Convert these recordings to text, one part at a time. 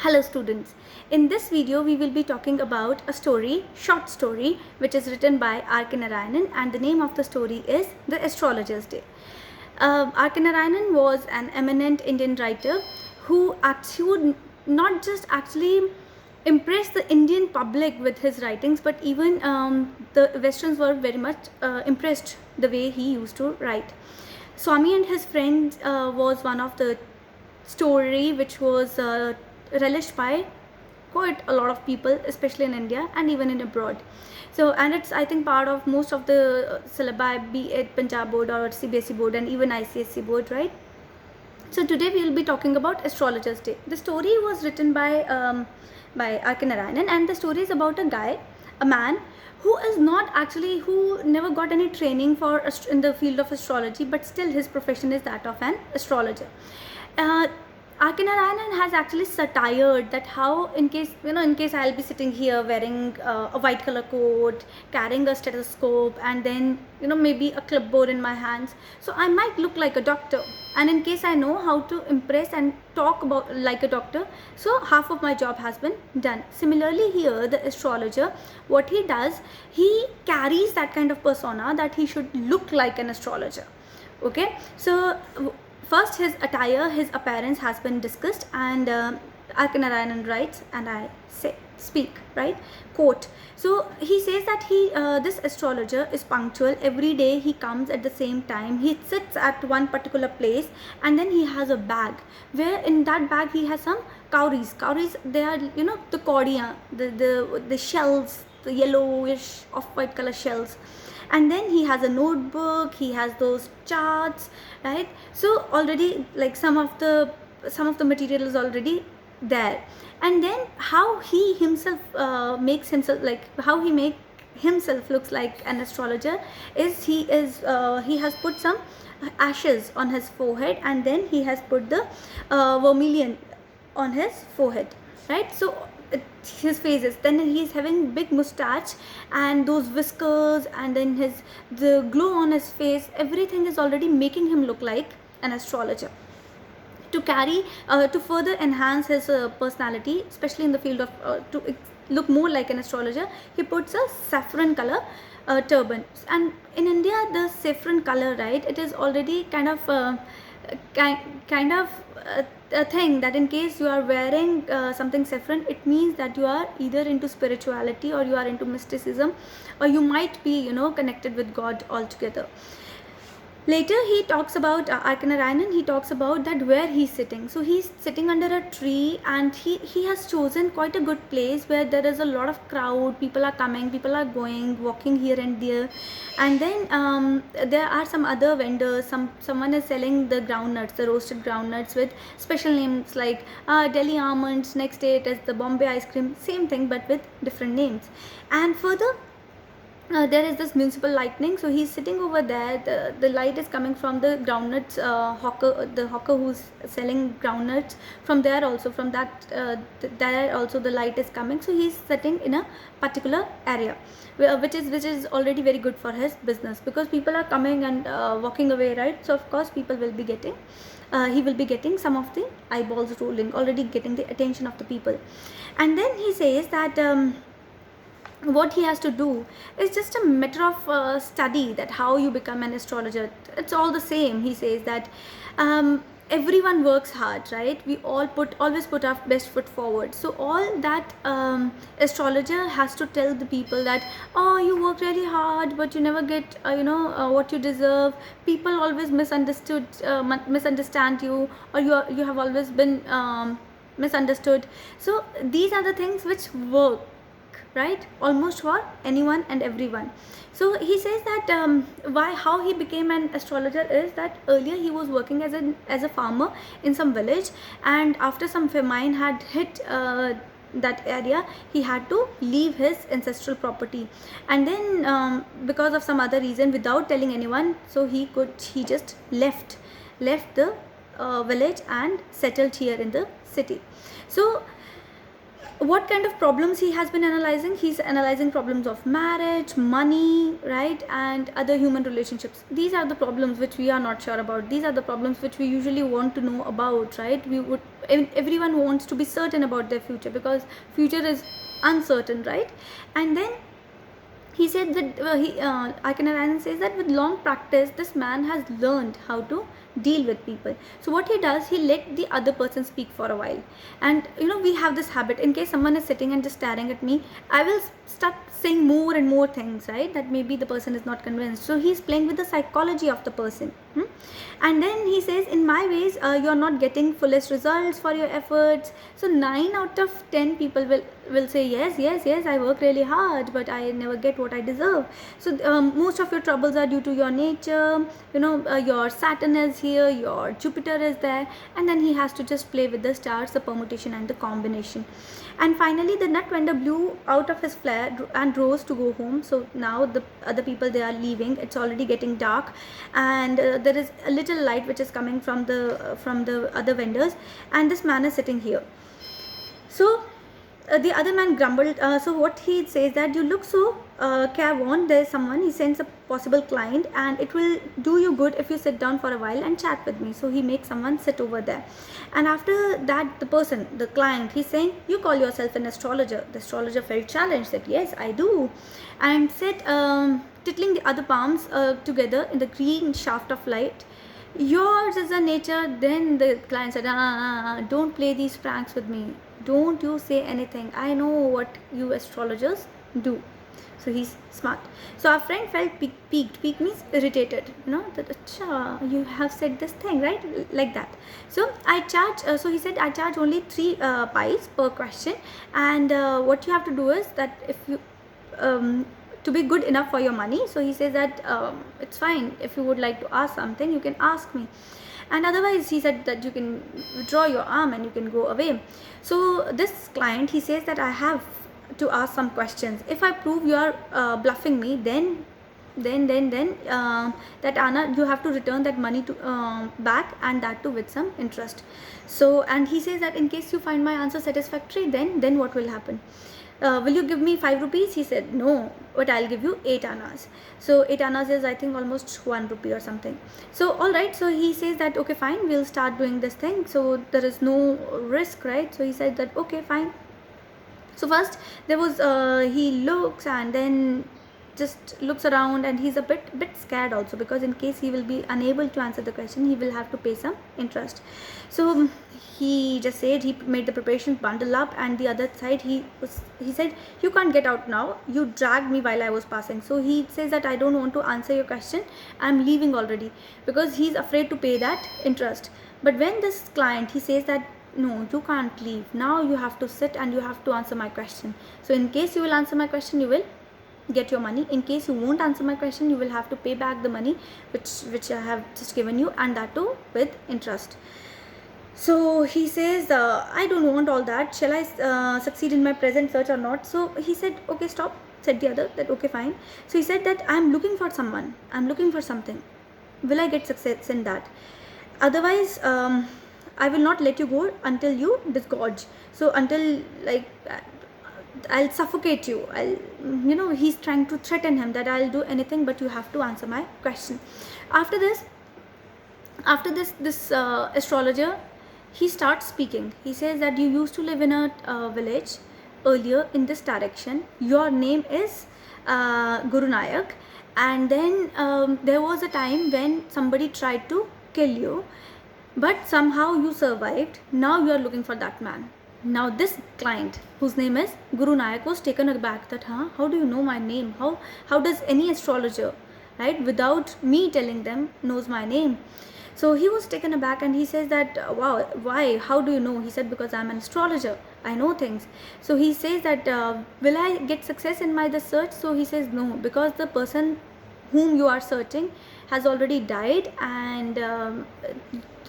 Hello students, in this video we will be talking about a story, short story, which is written by R.K. Narayanan, and the name of the story is The Astrologer's Day. R.K. Narayanan was an eminent Indian writer who would not just actually impress the Indian public with his writings, but even the Westerns were very much impressed the way he used to write. Swami and his friends was one of the story which was relished by quite a lot of people, especially in India and even in abroad. So, and it's I think part of most of the syllabi, be it Punjab board or CBSE board and even ICSE board, right? So today we will be talking about Astrologer's Day. The story was written by R.K. Narayanan, and the story is about a man who is not actually, who never got any training for in the field of astrology, but still his profession is that of an astrologer. R.K. Narayanan has actually satired that how in case I'll be sitting here wearing a white color coat, carrying a stethoscope, and then maybe a clipboard in my hands, so I might look like a doctor, and in case I know how to impress and talk about like a doctor, so half of my job has been done. Similarly here, the astrologer, what he does, he carries that kind of persona that he should look like an astrologer. Okay, so first, his attire, his appearance has been discussed, and R.K. Narayanan writes, and I speak, right? Quote. So he says that this astrologer is punctual. Every day he comes at the same time. He sits at one particular place, and then he has a bag, where in that bag he has some cowries. Cowries, they are the cordia, the shells, the yellowish off-white color shells. And then he has a notebook, he has those charts, right? So already like some of the material is already there. And then how he himself makes himself, like how he make himself looks like an astrologer is he has put some ashes on his forehead, and then he has put the vermilion on his forehead, right? So his faces, then he's having big mustache and those whiskers, and then the glow on his face, everything is already making him look like an astrologer. To carry to further enhance his personality, especially in the field of to look more like an astrologer, he puts a saffron color turban. And in India, the saffron color, right, it is already kind of a thing that in case you are wearing something saffron, it means that you are either into spirituality or you are into mysticism, or you might be connected with God altogether. Later he talks about R.K. Narayanan, he talks about that where he's sitting. So he's sitting under a tree, and he has chosen quite a good place where there is a lot of crowd, people are coming, people are going, walking here and there. And then there are some other vendors, someone is selling the groundnuts, the roasted groundnuts with special names like Delhi almonds, next day it is the Bombay ice cream, same thing but with different names. And further, there is this municipal lighting, so he's sitting over there, the light is coming from the groundnuts hawker, the hawker who's selling groundnuts, from there also, from that there also the light is coming. So he's sitting in a particular area which is already very good for his business, because people are coming and walking away, right? So of course people will be getting he will be getting some of the eyeballs rolling, already getting the attention of the people. And then he says that what he has to do is just a matter of study, that how you become an astrologer, it's all the same. He says that everyone works hard, right? We always put our best foot forward. So all that astrologer has to tell the people that, oh, you work really hard but you never get what you deserve. People always misunderstand you, or you have always been misunderstood. So these are the things which work, right, almost for anyone and everyone. So he says that how he became an astrologer is that earlier he was working as a farmer in some village, and after some famine had hit that area, he had to leave his ancestral property, and then because of some other reason, without telling anyone, so he just left the village and settled here in the city. So what kind of problems he has been analyzing? He's analyzing problems of marriage, money, right, and other human relationships. These are the problems which we are not sure about. These are the problems which we usually want to know about, right? We would everyone wants to be certain about their future, because future is uncertain, right? And then he said that Arkanarayanan says that with long practice, this man has learned how to deal with people. So what he does, he let the other person speak for a while. And we have this habit, in case someone is sitting and just staring at me, I will start saying more and more things, right, that maybe the person is not convinced. So he's playing with the psychology of the person. And then he says, in my ways, you're not getting fullest results for your efforts. So 9 out of 10 people will say, yes, I work really hard, but I never get what I deserve. So most of your troubles are due to your nature. Your Saturn is here, your Jupiter is there, and then he has to just play with the stars, the permutation and the combination. And finally the nut vendor blew out of his flare and rose to go home. So now the other people, they are leaving. It's already getting dark, and there is a little light which is coming from the other vendors, and this man is sitting here. So the other man grumbled. So what he says that, you look so careworn. There's someone, he sends a possible client, and it will do you good if you sit down for a while and chat with me. So he makes someone sit over there, and after that the client, he's saying, you call yourself an astrologer? The astrologer felt challenged, said, yes, I do, and said, tickling the other palms together in the green shaft of light, yours is a nature. Then the client said, don't play these pranks with me, don't you say anything, I know what you astrologers do. So he's smart. So our friend felt piqued. Piqued means irritated, that you have said this thing, right, like that. So I charge, so he said, I charge only 3 pies per question, and what you have to do is that, if you to be good enough for your money. So he says that it's fine, if you would like to ask something, you can ask me, and otherwise he said that you can withdraw your arm and you can go away. So this client, he says that, I have to ask some questions. If I prove you are bluffing me, then that Anna, you have to return that money to back, and that too with some interest. So, and he says that, in case you find my answer satisfactory, then what will happen? Will you give me 5 rupees? He said, no, but I'll give you 8 annas. So 8 annas is, I think, almost 1 rupee or something. So all right, so he says that, okay, fine, we'll start doing this thing. So there is no risk, right? So he said that, okay, fine. So first there was he looks, and then just looks around, and he's a bit scared also, because in case he will be unable to answer the question, he will have to pay some interest. So he just said, he made the preparations, bundle up, and the other side he said, you can't get out now, you dragged me while I was passing. So he says that, I don't want to answer your question, I'm leaving already, because he's afraid to pay that interest. But when this client, he says that, no, you can't leave, now you have to sit and you have to answer my question. So in case you will answer my question, you will get your money. In case you won't answer my question, you will have to pay back the money which I have just given you, and that too with interest. So he says, I don't want all that, shall I succeed in my present search or not? So he said, okay, stop. Said the other that, okay, fine. So he said that, I'm looking for someone, I'm looking for something, will I get success in that? Otherwise I will not let you go until you disgorge. So until, like, I'll suffocate you, he's trying to threaten him that I'll do anything, but you have to answer my question. After this astrologer, he starts speaking. He says that, you used to live in a village earlier in this direction, your name is Guru Nayak, and then there was a time when somebody tried to kill you, but somehow you survived. Now you are looking for that man. Now this client, whose name is Guru Nayak, was taken aback that, how do you know my name? How does any astrologer, right, without me telling them, knows my name? So he was taken aback, and he says that, wow, why, how do you know? He said, because I'm an astrologer, I know things. So he says that, will I get success in my search? So he says, no, because the person whom you are searching has already died, and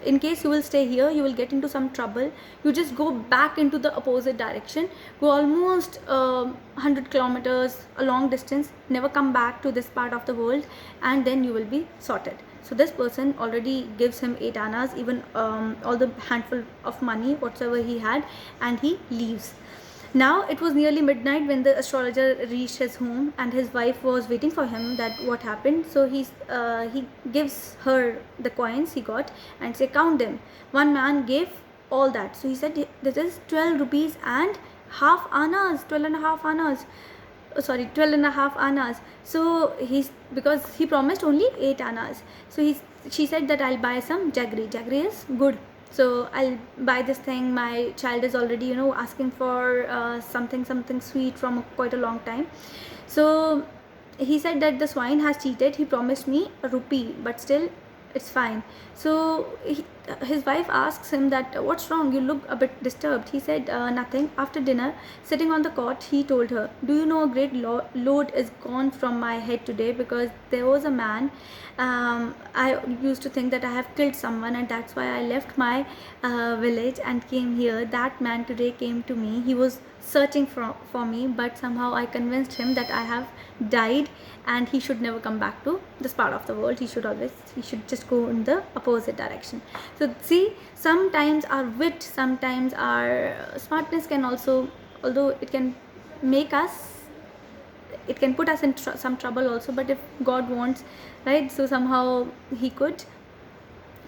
in case you will stay here, you will get into some trouble. You just go back into the opposite direction, go almost 100 kilometers, a long distance, never come back to this part of the world, and then you will be sorted. So this person already gives him 8 annas, even all the handful of money whatsoever he had, and he leaves. Now it was nearly midnight when the astrologer reached his home, and his wife was waiting for him, that what happened. So he gives her the coins he got and say, count them. One man gave all that. So he said, this is 12 rupees and half annas, 12 and a half annas. Oh, sorry, 12 and a half annas. So because he promised only 8 annas. So she said that I'll buy some jaggery. Jaggery is good. So I'll buy this thing. My child is already, asking for something sweet from quite a long time. So he said that the swine has cheated. He promised me a rupee, but still it's fine. So his wife asks him that, what's wrong, you look a bit disturbed. He said, nothing. After dinner, sitting on the cot, he told her, do you know a great load is gone from my head today, because there was a man, I used to think that I have killed someone, and that's why I left my village and came here. That man today came to me. He was searching for me, but somehow I convinced him that I have died and he should never come back to this part of the world. He should just go in the opposite direction. So see, sometimes our wit, sometimes our smartness can also, although it can make us, it can put us in some trouble also, but if God wants, right, so somehow he could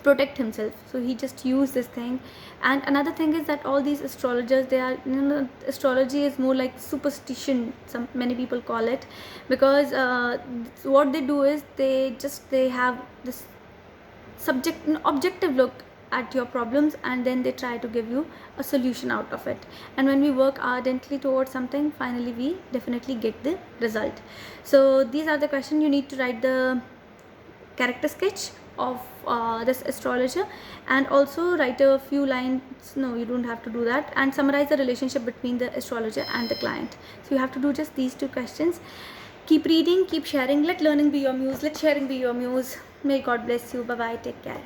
protect himself. So he just used this thing. And another thing is that all these astrologers, they are, astrology is more like superstition, many people call it, because what they do is they have this objective look at your problems, and then they try to give you a solution out of it. And when we work ardently towards something, finally we definitely get the result. So these are the questions. You need to write the character sketch of this astrologer, and also write a few lines. No, you don't have to do that. And summarize the relationship between the astrologer and the client. So you have to do just these 2 questions. Keep reading, keep sharing. Let learning be your muse, let sharing be your muse. May God bless you. Bye bye, take care.